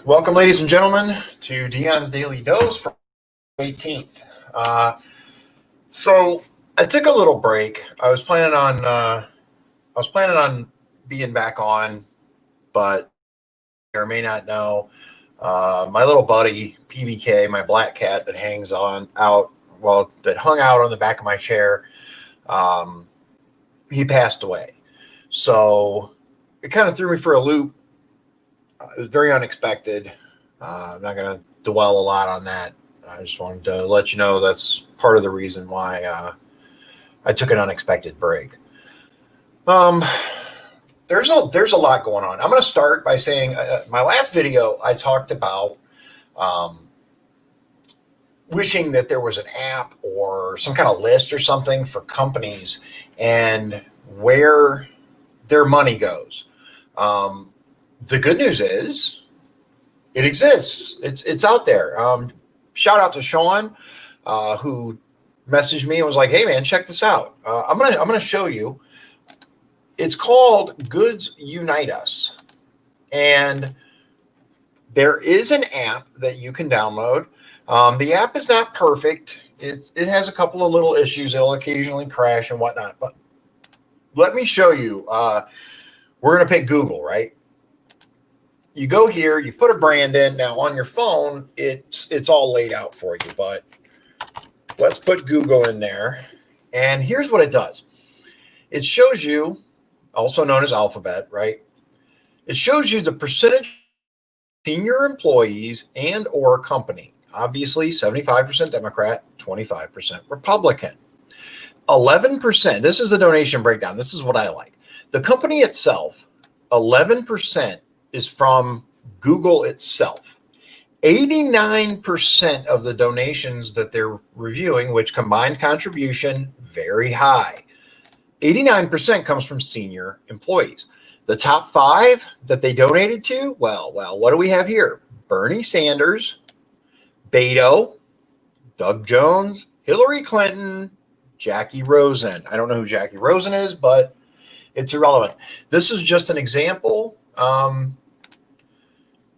Welcome, ladies and gentlemen, to Dion's Daily Dose for 18th. So I took a little break. I was planning on being back on, but you may not know, my little buddy PBK, my black cat that hung out on the back of my chair, he passed away. So it kind of threw me for a loop. It was very unexpected. I'm not going to dwell a lot on that. I just wanted to let you know that's part of the reason why I took an unexpected break. There's a lot going on. I'm going to start by saying my last video I talked about wishing that there was an app or some kind of list or something for companies and where their money goes. The good news is it exists. It's out there. Shout out to Sean, who messaged me and was like, "Hey man, check this out. I'm gonna show you. It's called Goods Unite Us, and there is an app that you can download. The app is not perfect. It has a couple of little issues. It'll occasionally crash and whatnot. But let me show you. We're gonna pick Google, right? You go here, you put a brand in. Now on your phone, it's all laid out for you, but let's put Google in there. And here's what it does. It shows you, also known as Alphabet, right? It shows you the percentage of senior employees and or company. Obviously, 75% Democrat, 25% Republican. 11%, this is the donation breakdown. This is what I like. The company itself, 11% is from Google itself. 89% of the donations that they're reviewing, which combined contribution, very high. 89% comes from senior employees. The top 5 that they donated to, well, what do we have here? Bernie Sanders, Beto, Doug Jones, Hillary Clinton, Jackie Rosen. I don't know who Jackie Rosen is, but it's irrelevant. This is just an example.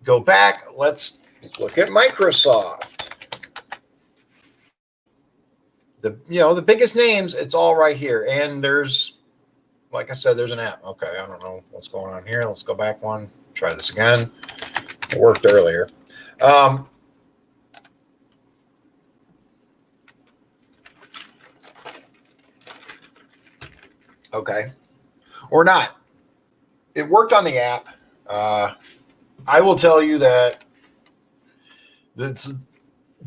Go back. Let's look at Microsoft. The biggest names, it's all right here. And there's, like I said, there's an app. Okay, I don't know what's going on here. Let's go back one. Try this again. It worked earlier. Okay. Or not. It worked on the app. I will tell you that it's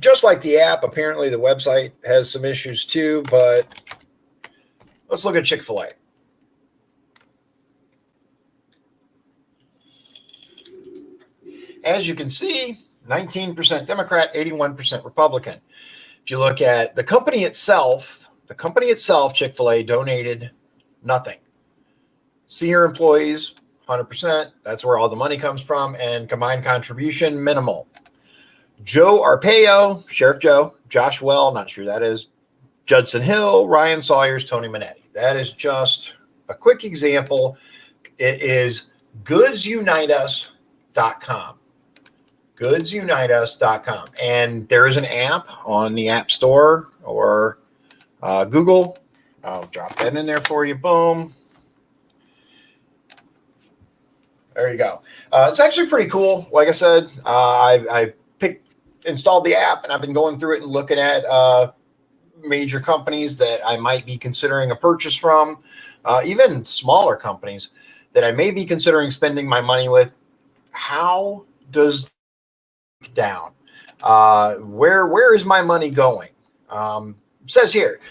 just like the app. Apparently, the website has some issues too, but let's look at Chick-fil-A. As you can see, 19% Democrat, 81% Republican. If you look at the company itself, Chick-fil-A donated nothing. Senior employees, 100%. That's where all the money comes from. And combined contribution, minimal. Joe Arpaio, Sheriff Joe, Josh Well, not sure who that is, Judson Hill, Ryan Sawyers, Tony Minetti. That is just a quick example. It is goodsuniteus.com. Goodsuniteus.com. And there is an app on the App Store or Google. I'll drop that in there for you. Boom. There you go. It's actually pretty cool. Like I said, I installed the app, and I've been going through it and looking at major companies that I might be considering a purchase from, even smaller companies that I may be considering spending my money with. How does it down? Where is my money going? It says here,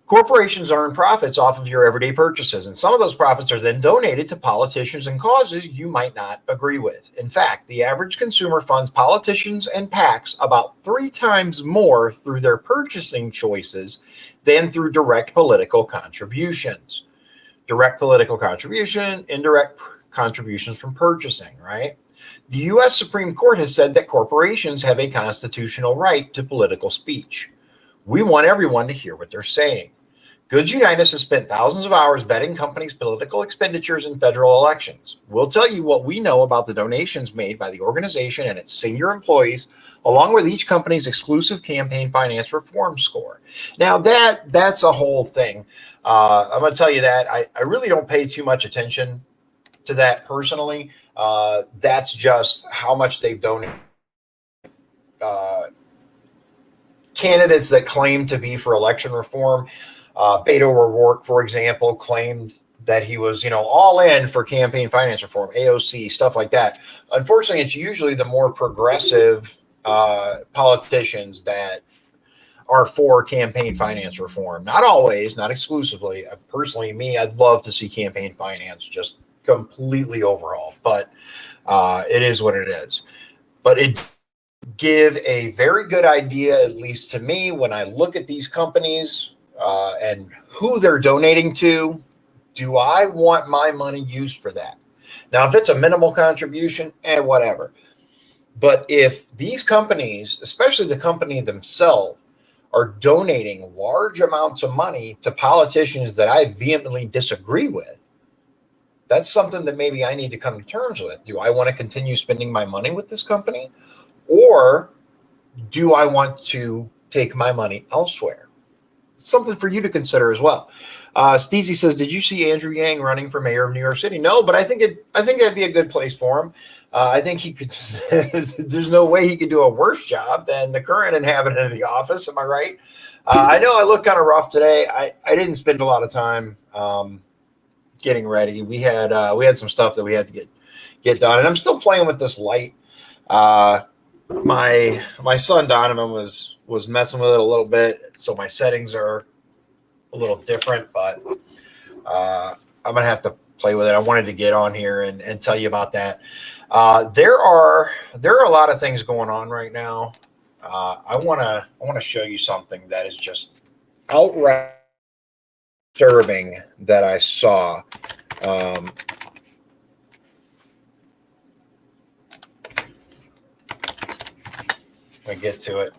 corporations earn profits off of your everyday purchases, and some of those profits are then donated to politicians and causes you might not agree with. In fact, the average consumer funds politicians and PACs about 3 times more through their purchasing choices than through direct political contributions. Direct political contribution, indirect contributions from purchasing, right? The U.S. Supreme Court has said that corporations have a constitutional right to political speech. We want everyone to hear what they're saying. Goods Unitas has spent thousands of hours vetting companies' political expenditures in federal elections. We'll tell you what we know about the donations made by the organization and its senior employees, along with each company's exclusive campaign finance reform score. Now, that's a whole thing. I'm going to tell you that I really don't pay too much attention to that personally. That's just how much they've donated. Candidates that claim to be for election reform. Beto O'Rourke, for example, claimed that he was, all in for campaign finance reform, AOC, stuff like that. Unfortunately, it's usually the more progressive politicians that are for campaign finance reform. Not always, not exclusively. Personally, I'd love to see campaign finance just completely overhauled, but it is what it is. But it give a very good idea, at least to me, when I look at these companies and who they're donating to. Do I want my money used for that? Now, if it's a minimal contribution, whatever. But if these companies, especially the company themselves, are donating large amounts of money to politicians that I vehemently disagree with, that's something that maybe I need to come to terms with. Do I want to continue spending my money with this company? Or do I want to take my money elsewhere? Something for you to consider as well. Steezy says, "Did you see Andrew Yang running for mayor of New York City?" No, but I think that'd be a good place for him. I think he could. There's no way he could do a worse job than the current inhabitant of the office. Am I right? I know I look kind of rough today. I didn't spend a lot of time getting ready. We had some stuff that we had to get done, and I'm still playing with this light. My son Donovan was messing with it a little bit, so my settings are a little different, but I'm gonna have to play with it. I wanted to get on here and tell you about that. There are a lot of things going on right now. I wanna show you something that is just outright disturbing that I saw. Let me get to it.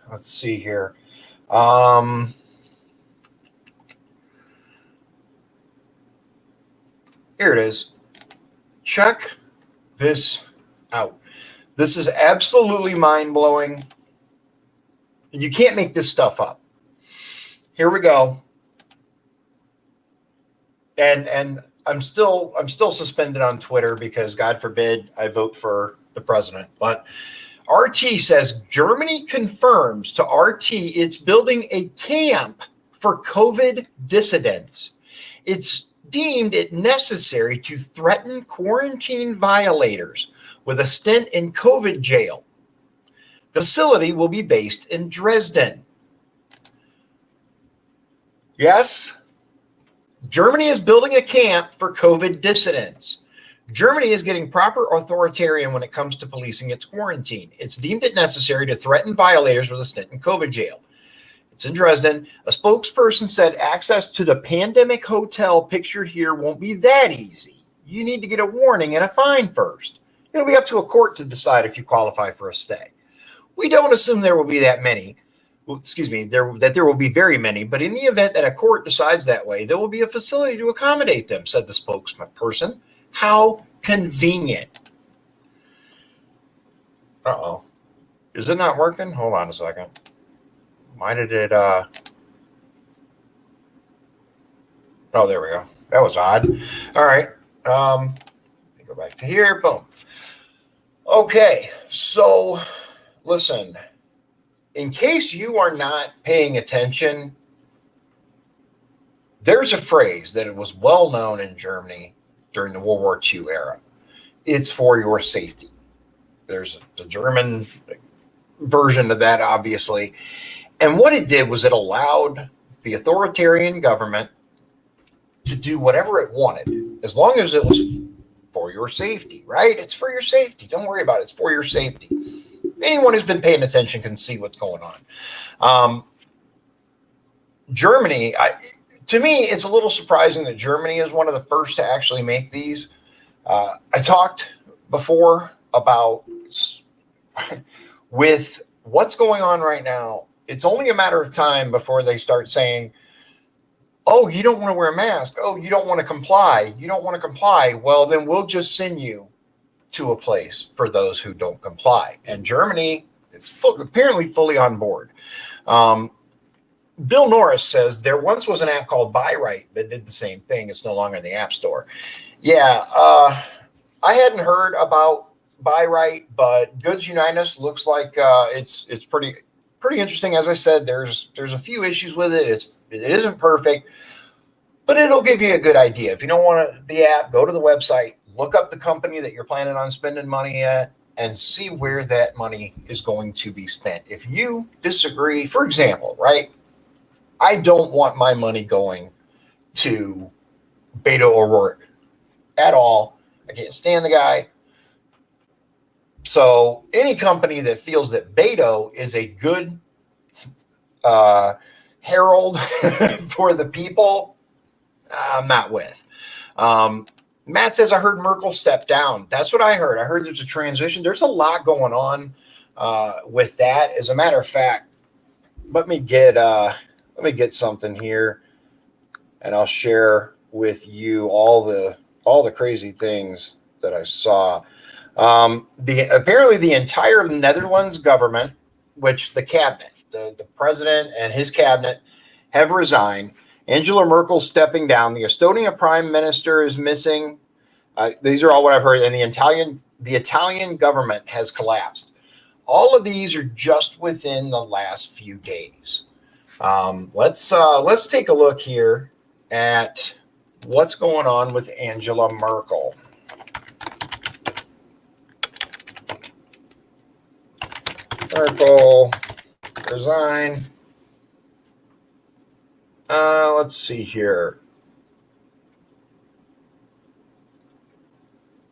Let's see here. Here it is. Check this out. This is absolutely mind-blowing. You can't make this stuff up. Here we go. And I'm still suspended on Twitter because God forbid I vote for the president. But RT says Germany confirms to RT it's building a camp for COVID dissidents. It's deemed it necessary to threaten quarantine violators with a stint in COVID jail. The facility will be based in Dresden. Yes, Germany is building a camp for COVID dissidents. Germany is getting proper authoritarian when it comes to policing its quarantine. It's deemed it necessary to threaten violators with a stint in COVID jail. It's in Dresden. A spokesperson said access to the pandemic hotel pictured here won't be that easy. You need to get a warning and a fine first. It'll be up to a court to decide if you qualify for a stay. We don't assume there will be that many. That there will be very many, but in the event that a court decides that way, there will be a facility to accommodate them, said the spokesperson. How convenient. Uh-oh. Is it not working? Hold on a second. Why did it, Oh, there we go. That was odd. All right. Go back to here. Boom. Okay. So, listen. In case you are not paying attention, there's a phrase that it was well known in Germany during the World War II era. It's for your safety. There's the German version of that, obviously. And what it did was it allowed the authoritarian government to do whatever it wanted, as long as it was for your safety, right? It's for your safety. Don't worry about it. It's for your safety. Anyone who's been paying attention can see what's going on. Germany, to me, it's a little surprising that Germany is one of the first to actually make these. I talked before about with what's going on right now. It's only a matter of time before they start saying Oh, you don't want to wear a mask. Oh, you don't want to comply. You don't want to comply. Well, then we'll just send you to a place for those who don't comply. And Germany is apparently fully on board. Um, Bill Norris says there once was an app called Buy Right that did the same thing. It's no longer in the App Store. Yeah, I hadn't heard about Buy Right, but Goods Unite Us looks like it's pretty interesting. As I said, there's a few issues with it. It isn't perfect, but it'll give you a good idea. If you don't want the app, go to the website, look up the company that you're planning on spending money at, and see where that money is going to be spent. If you disagree, for example, right? I don't want my money going to Beto O'Rourke at all. I can't stand the guy. So any company that feels that Beto is a good herald for the people, I'm not with. Matt says, I heard Merkel step down. That's what I heard. I heard there's a transition. There's a lot going on with that. As a matter of fact, let me get something here, and I'll share with you all the crazy things that I saw. Apparently the entire Netherlands government, which the cabinet, the president and his cabinet have resigned. Angela Merkel stepping down. The Estonia prime minister is missing. These are all what I've heard. And the Italian government has collapsed. All of these are just within the last few days. Let's take a look here at what's going on with Angela Merkel. Merkel resign. Let's see here.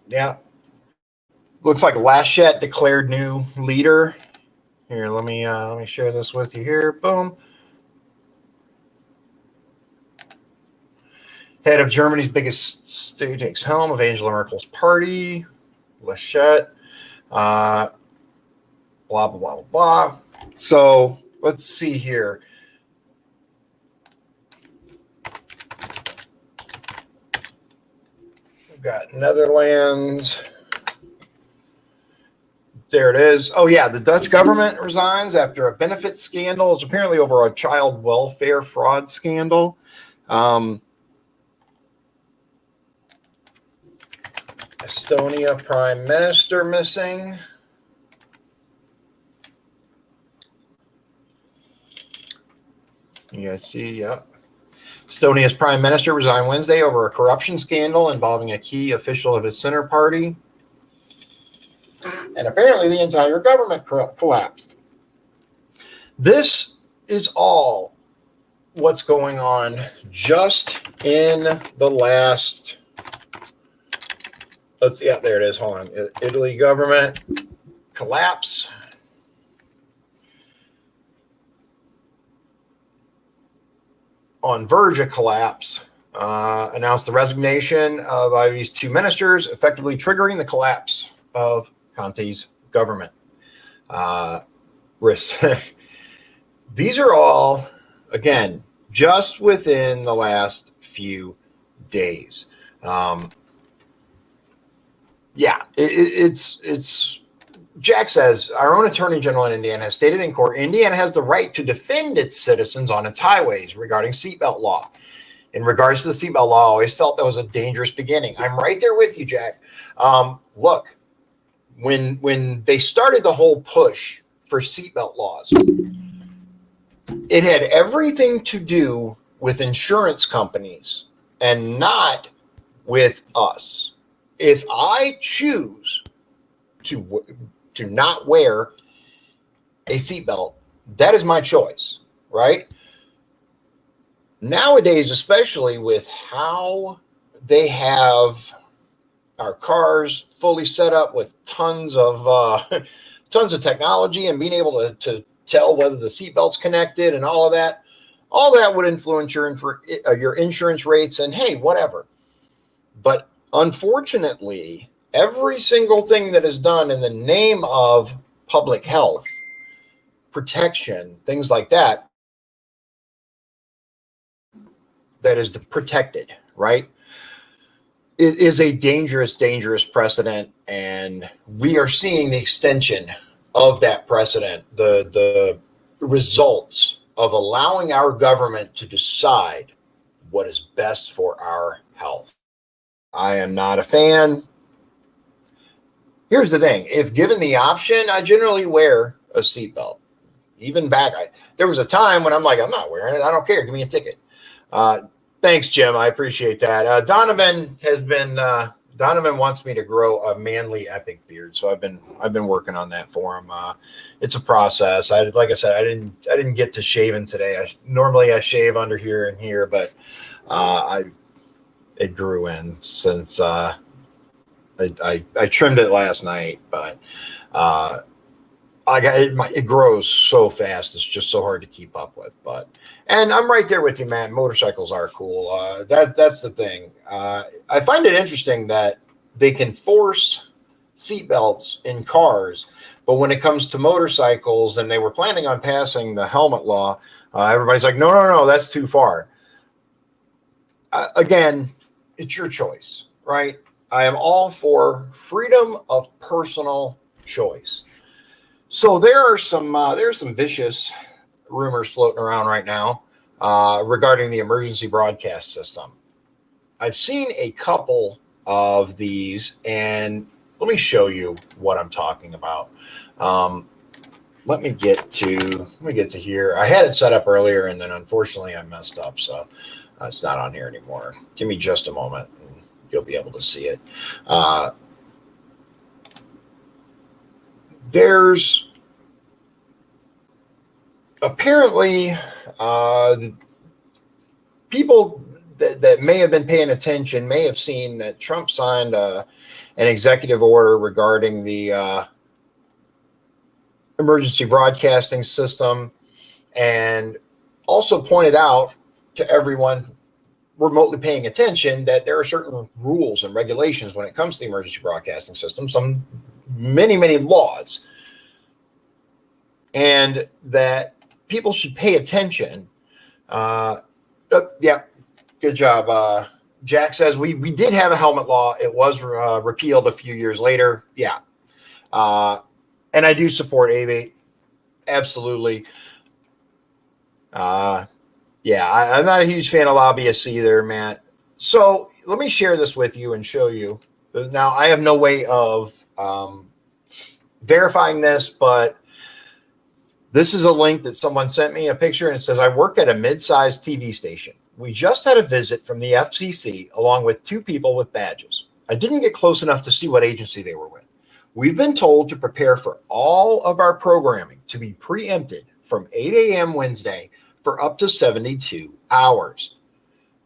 Yeah. Looks like Laschet declared new leader. Here, let me share this with you here. Boom. Head of Germany's biggest state takes helm of Angela Merkel's party. Laschet. Blah, blah, blah, blah. So let's see here. We've got Netherlands. There it is. Oh, yeah. The Dutch government resigns after a benefit scandal. It's apparently over a child welfare fraud scandal. Estonia prime minister missing. You guys see, yeah. Estonia's prime minister resigned Wednesday over a corruption scandal involving a key official of his center party. And apparently the entire government collapsed. This is all what's going on just in the last, there it is. Hold on. Italy government collapse. On verge of collapse, announced the resignation of Ivy's two ministers, effectively triggering the collapse of Conte's government. These are all, again, just within the last few days. It's Jack says, our own Attorney General in Indiana has stated in court, Indiana has the right to defend its citizens on its highways regarding seatbelt law. In regards to the seatbelt law, I always felt that was a dangerous beginning. I'm right there with you, Jack. Look, when they started the whole push for seatbelt laws, it had everything to do with insurance companies and not with us. If I choose to not wear a seatbelt, that is my choice, right? Nowadays, especially with how they have our cars fully set up with tons of technology and being able to tell whether the seatbelt's connected and all that would influence your insurance rates and hey, whatever. But unfortunately, every single thing that is done in the name of public health, protection, things like that, that is protected, right? It is a dangerous, dangerous precedent, and we are seeing the extension of that precedent, the results of allowing our government to decide what is best for our health. I am not a fan. Here's the thing: if given the option, I generally wear a seatbelt. Even back, there was a time when I'm like, I'm not wearing it. I don't care. Give me a ticket. Thanks, Jim. I appreciate that. Donovan has been. Donovan wants me to grow a manly epic beard, so I've been working on that for him. It's a process. Like I said, I didn't get to shaving today. Normally I shave under here and here, but it grew in since I trimmed it last night, but it grows so fast. It's just so hard to keep up with. And I'm right there with you, man. Motorcycles are cool. That's the thing. I find it interesting that they can force seatbelts in cars, but when it comes to motorcycles, and they were planning on passing the helmet law, everybody's like, no, that's too far. Again, it's your choice, right? I am all for freedom of personal choice. So there's some vicious rumors floating around right now regarding the emergency broadcast system. I've seen a couple of these, and let me show you what I'm talking about. Let me get to here. I had it set up earlier, and then unfortunately I messed up, so it's not on here anymore. Give me just a moment, and you'll be able to see it. There's apparently people that may have been paying attention may have seen that Trump signed an executive order regarding the emergency broadcasting system, and also pointed out to everyone remotely paying attention that there are certain rules and regulations when it comes to the emergency broadcasting system, some many laws, and that people should pay attention. Yeah, good job. Jack says we did have a helmet law. It was repealed a few years later. Yeah. And I do support AV. Absolutely. Yeah, I'm not a huge fan of lobbyists either, Matt. So let me share this with you and show you. Now, I have no way of verifying this, but this is a link that someone sent me, a picture, and it says, I work at a mid-sized TV station. We just had a visit from the FCC along with two people with badges. I didn't get close enough to see what agency they were with. We've been told to prepare for all of our programming to be preempted from 8 a.m. Wednesday for up to 72 hours.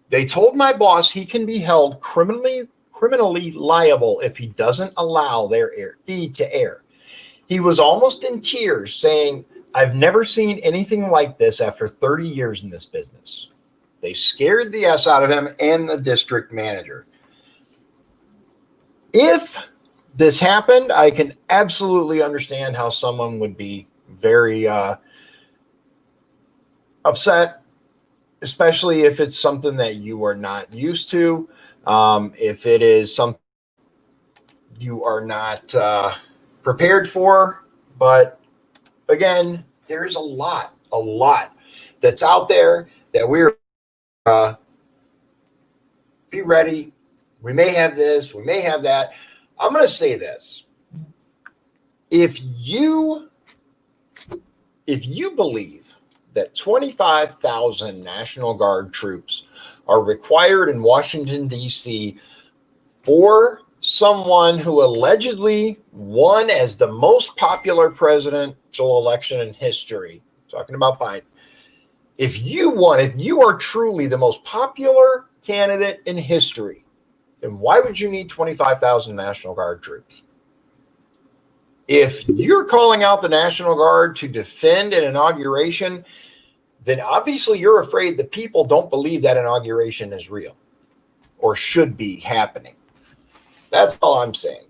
They told my boss he can be held criminally liable if he doesn't allow their feed to air. He was almost in tears, saying, I've never seen anything like this after 30 years in this business. They scared the S out of him and the district manager. If this happened, I can absolutely understand how someone would be very upset, especially if it's something that you are not used to. If it is something you are not prepared for. But again, there's a lot that's out there that we're be ready. We may have this, we may have that. I'm going to say this. If you believe that 25,000 National Guard troops are required in Washington, D.C. for someone who allegedly won as the most popular presidential election in history, talking about Biden, if you are truly the most popular candidate in history, then why would you need 25,000 National Guard troops? If you're calling out the National Guard to defend an inauguration, then obviously you're afraid that people don't believe that inauguration is real or should be happening. That's all I'm saying.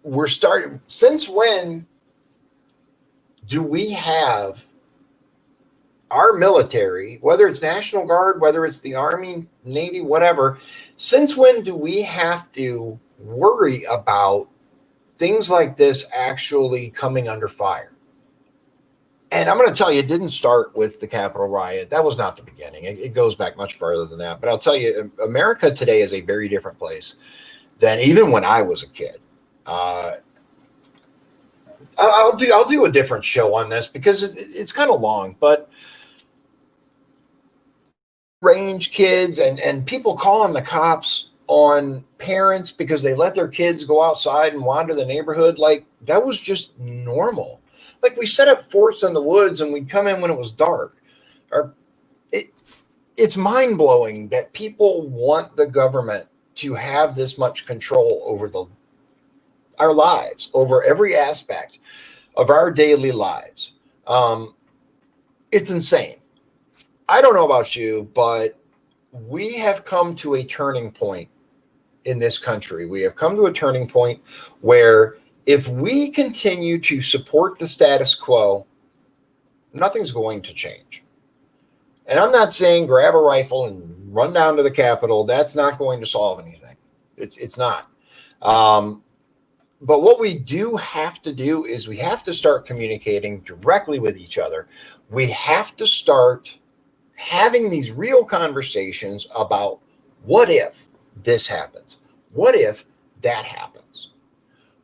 We're starting. Since when do we have our military, whether it's National Guard, whether it's the Army, Navy, whatever, since when do we have to worry about things like this actually coming under fire? And I'm going to tell you, it didn't start with the Capitol riot. That was not the beginning. It goes back much further than that. But I'll tell you, America today is a very different place than even when I was a kid. I'll do a different show on this because it's kind of long, but range kids and people calling the cops on parents because they let their kids go outside and wander the neighborhood, like that was just normal. Like we set up forts in the woods and we'd come in when it was dark. It's mind-blowing that people want the government to have this much control over our lives, over every aspect of our daily lives. It's insane. I don't know about you, but we have come to a turning point in this country. We have come to a turning point where if we continue to support the status quo, nothing's going to change. And I'm not saying grab a rifle and run down to the Capitol. That's not going to solve anything. It's not. But what we do have to do is we have to start communicating directly with each other. We have to start having these real conversations about what if this happens? What if that happens?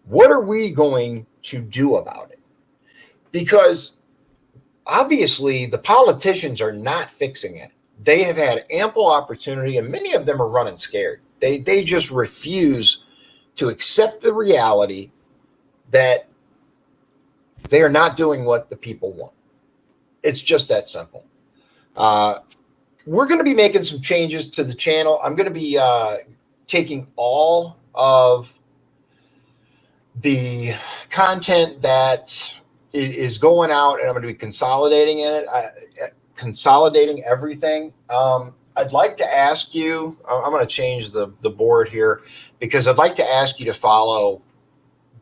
What are we going to do about it? Because obviously the politicians are not fixing it. They have had ample opportunity and many of them are running scared. They just refuse to accept the reality that they are not doing what the people want. It's just that simple. We're going to be making some changes to the channel. I'm going to be taking all of the content that is going out and I'm going to be consolidating in it, consolidating everything. I'd like to ask you, I'm going to change the board here because I'd like to ask you to follow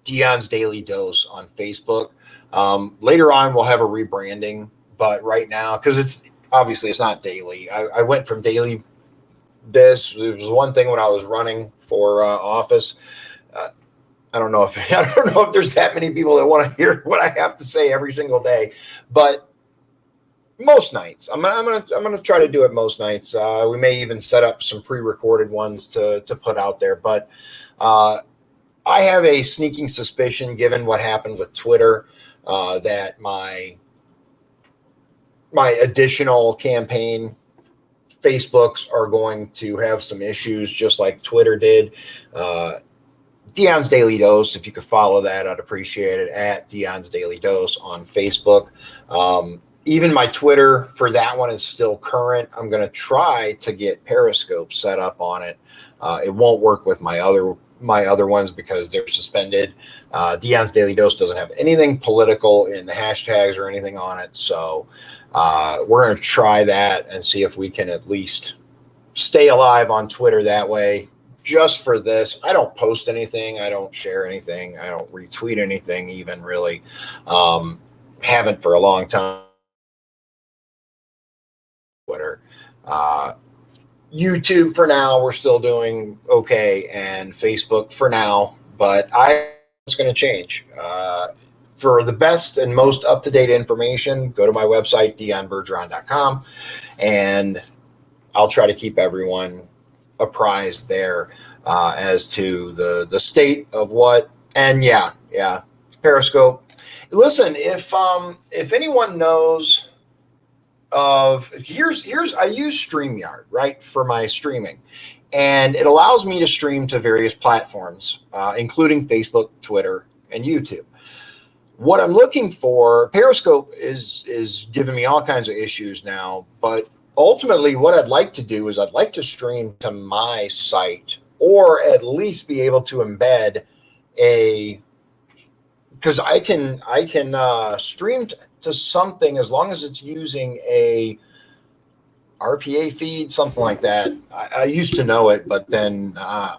Dion's Daily Dose on Facebook. Later on, we'll have a rebranding, but right now, because it's not daily. I went from daily it was one thing when I was running for office. I don't know if there's that many people that want to hear what I have to say every single day, but most nights I'm gonna try to do it most nights. We may even set up some pre-recorded ones to put out there, but I have a sneaking suspicion, given what happened with Twitter, that my additional campaign Facebooks are going to have some issues, just like Twitter did. Dion's Daily Dose, if you could follow that, I'd appreciate it, at Dion's Daily Dose on Facebook. Even my Twitter for that one is still current. I'm going to try to get Periscope set up on it. It won't work with my other ones because they're suspended. Dion's Daily Dose doesn't have anything political in the hashtags or anything on it. So we're going to try that and see if we can at least stay alive on Twitter that way. Just for this, I don't post anything. I don't share anything. I don't retweet anything even, really. Haven't for a long time. Twitter. YouTube for now, we're still doing okay, and Facebook for now, but it's going to change. For the best and most up-to-date information, go to my website, dionbergeron.com, and I'll try to keep everyone apprised there as to the state of what. And yeah, Periscope. Listen, if anyone knows of, here's I use StreamYard, right, for my streaming, and it allows me to stream to various platforms, including Facebook, Twitter, and YouTube. What I'm looking for, Periscope is giving me all kinds of issues now, but ultimately what I'd like to do is I'd like to stream to my site, or at least be able to embed because I can stream to something as long as it's using a RPA feed, something like that. I used to know it, but then I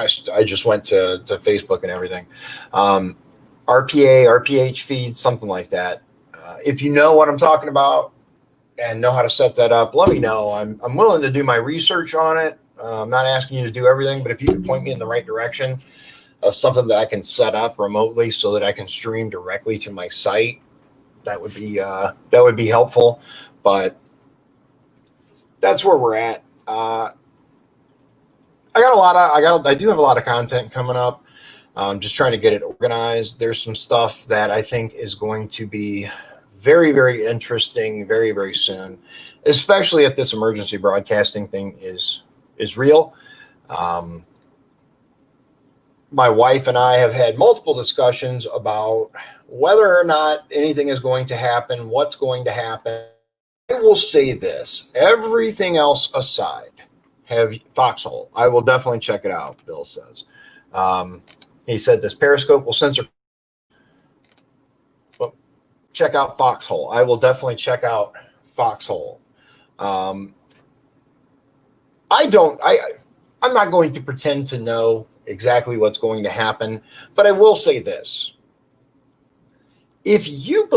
just went to Facebook and everything. RPA, RPH feed, something like that. If you know what I'm talking about, and know how to set that up, let me know. I'm willing to do my research on it. I'm not asking you to do everything, but if you could point me in the right direction of something that I can set up remotely so that I can stream directly to my site, that would be helpful. But that's where we're at. I do have a lot of content coming up. I'm just trying to get it organized. There's some stuff that I think is going to be very, very interesting very, very soon, especially if this emergency broadcasting thing is real. My wife and I have had multiple discussions about whether or not anything is going to happen, what's going to happen. I will say this, everything else aside, have Foxhole. I will definitely check it out, Bill says. He said this Periscope will censor. Well, check out Foxhole. I will definitely check out Foxhole. I'm not going to pretend to know exactly what's going to happen, but I will say this. If you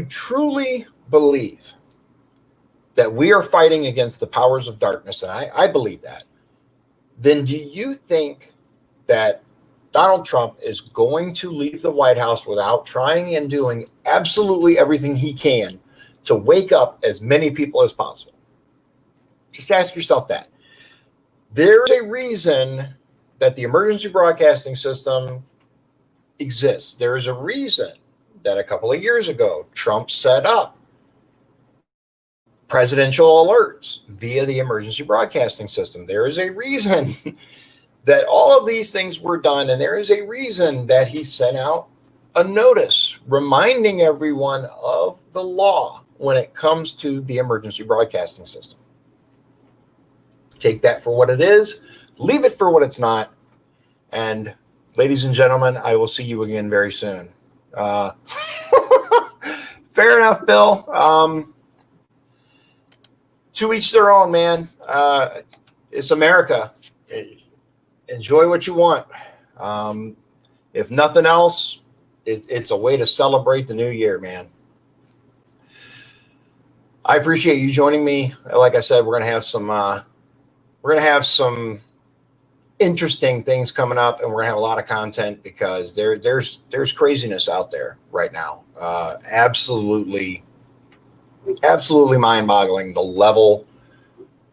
truly believe that we are fighting against the powers of darkness, and I believe that, then do you think that Donald Trump is going to leave the White House without trying and doing absolutely everything he can to wake up as many people as possible? Just ask yourself that. There's a reason that the emergency broadcasting system exists. There is a reason that a couple of years ago, Trump set up presidential alerts via the emergency broadcasting system. There is a reason that all of these things were done, and there is a reason that he sent out a notice reminding everyone of the law when it comes to the emergency broadcasting system. Take that for what it is, leave it for what it's not, and ladies and gentlemen, I will see you again very soon. Fair enough, Bill. To each their own, man. It's America. Enjoy what you want. If nothing else, it's a way to celebrate the new year, man. I appreciate you joining me. Like I said, we're gonna have some interesting things coming up, and we're gonna have a lot of content because there's craziness out there right now. Absolutely mind-boggling, the level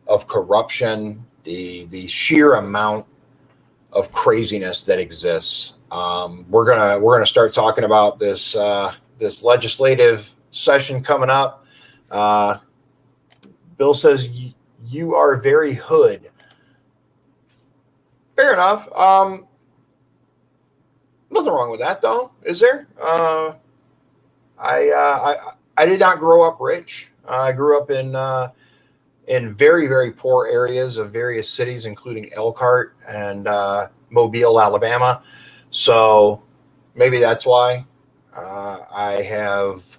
of corruption, the sheer amount of craziness that exists. We're gonna start talking about this legislative session coming up. Bill says you are very hood. Fair enough. Nothing wrong with that, though, is there? I did not grow up rich. I grew up in very, very poor areas of various cities, including Elkhart and Mobile, Alabama. So maybe that's why I have,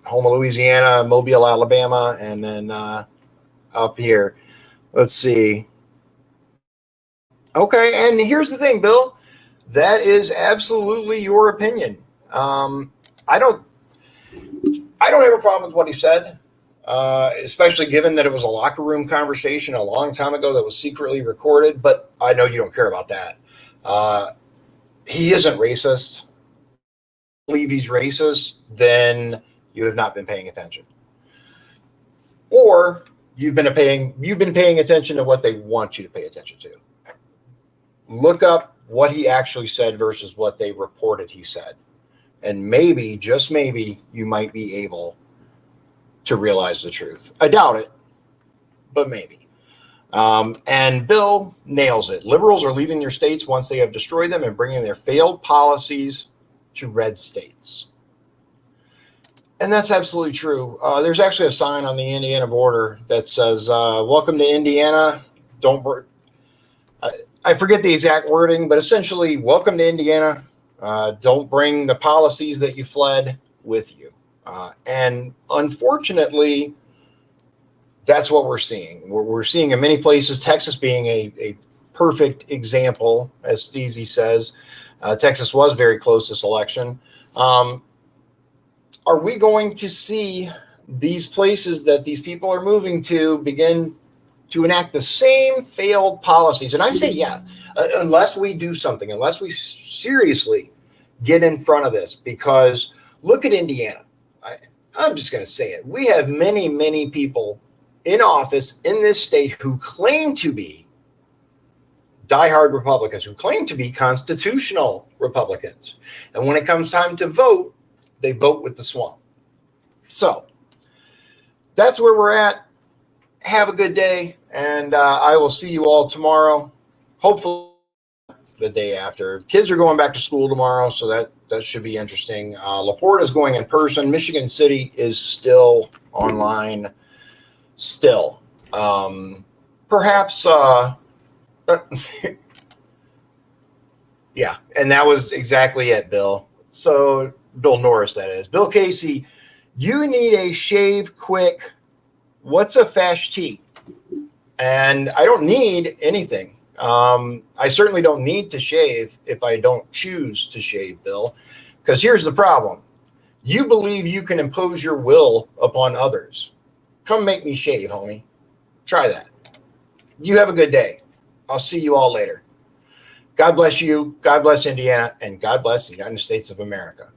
home of Louisiana, Mobile, Alabama, and then up here. Let's see. Okay, and here's the thing, Bill. That is absolutely your opinion. I don't have a problem with what he said, especially given that it was a locker room conversation a long time ago that was secretly recorded. But I know you don't care about that. He isn't racist. If you believe he's racist, then you have not been paying attention, or you've been paying attention to what they want you to pay attention to. Look up what he actually said versus what they reported he said. And maybe, just maybe, you might be able to realize the truth. I doubt it, but maybe. And Bill nails it. Liberals are leaving their states once they have destroyed them and bringing their failed policies to red states. And that's absolutely true. There's actually a sign on the Indiana border that says, welcome to Indiana. I forget the exact wording, but essentially, welcome to Indiana. Don't bring the policies that you fled with you. And unfortunately, that's what we're seeing. We're seeing in many places, Texas being a perfect example, as Steezy says. Texas was very close this election. Are we going to see these places that these people are moving to begin to enact the same failed policies. And I say, yeah, unless we do something, unless we seriously get in front of this, because look at Indiana. I'm just going to say it. We have many, many people in office in this state who claim to be diehard Republicans, who claim to be constitutional Republicans. And when it comes time to vote, they vote with the swamp. So that's where we're at. Have a good day, and I will see you all tomorrow. Hopefully the day after. Kids are going back to school tomorrow, so that should be interesting. LaPorte is going in person. Michigan City is still online. Still. Perhaps, yeah, and that was exactly it, Bill. So, Bill Norris, that is. Bill Casey, you need a shave quick. What's a fash tea? And I don't need anything. I certainly don't need to shave if I don't choose to shave, Bill, because here's the problem. You believe you can impose your will upon others. Come make me shave, homie. Try that. You have a good day. I'll see you all later. God bless you. God bless Indiana. And God bless the United States of America.